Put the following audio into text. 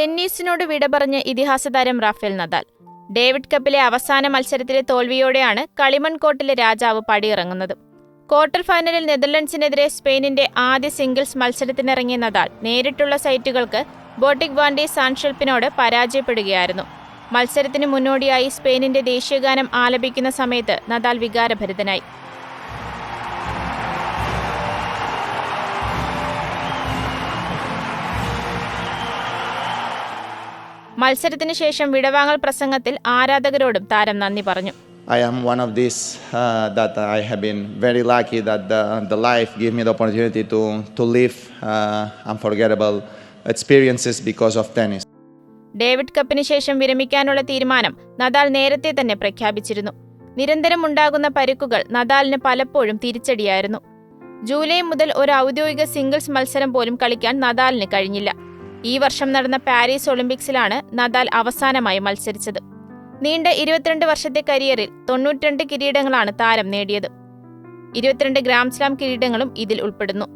ടെന്നീസിനോട് വിട പറഞ്ഞ് ഇതിഹാസ താരം റാഫേൽ നദാൽ. ഡേവിഡ് കപ്പിലെ അവസാന മത്സരത്തിലെ തോൽവിയോടെയാണ് കളിമൺ കോർട്ടിലെ രാജാവ് പടിയിറങ്ങുന്നത്. ക്വാർട്ടർ ഫൈനലിൽ നെതർലൻഡ്സിനെതിരെ സ്പെയിനിന്റെ ആദ്യ സിംഗിൾസ് മത്സരത്തിനിറങ്ങിയ നദാൽ നേരിട്ടുള്ള സെറ്റുകൾക്ക് ബോട്ടിക് വാൻ ഡി സാൻഷെൽപ്പിനോട് പരാജയപ്പെടുകയായിരുന്നു. മത്സരത്തിന് മുന്നോടിയായി സ്പെയിനിന്റെ ദേശീയഗാനം ആലപിക്കുന്ന സമയത്ത് നദാൽ വികാരഭരിതനായി. മത്സരത്തിന് ശേഷം വിടവാങ്ങൽ പ്രസംഗത്തിൽ ആരാധകരോടും താരം നന്ദി പറഞ്ഞു. I am one of these that I have been very lucky that the life gave me the opportunity to live unforgettable experiences because of tennis. David കപ്പിന് ശേഷം വിരമിക്കാനുള്ള തീരുമാനം നദാൽ നേരത്തെ തന്നെ പ്രഖ്യാപിച്ചിരുന്നു. നിരന്തരം ഉണ്ടാകുന്ന പരിക്കുകൾ നദാലിന് പലപ്പോഴും തിരിച്ചടിയായിരുന്നു. ജൂലൈ മുതൽ ഒരു ഔദ്യോഗിക സിംഗിൾസ് മത്സരം പോലും കളിക്കാൻ നദാലിന് കഴിഞ്ഞില്ല. ഈ വർഷം നടന്ന പാരീസ് ഒളിമ്പിക്സിലാണ് നദാൽ അവസാനമായി മത്സരിച്ചത്. നീണ്ട 22 വർഷത്തെ കരിയറിൽ 92 കിരീടങ്ങളാണ് താരം നേടിയത്. 22 ഗ്രാൻഡ് സ്ലാം കിരീടങ്ങളും ഇതിൽ ഉൾപ്പെടുന്നു.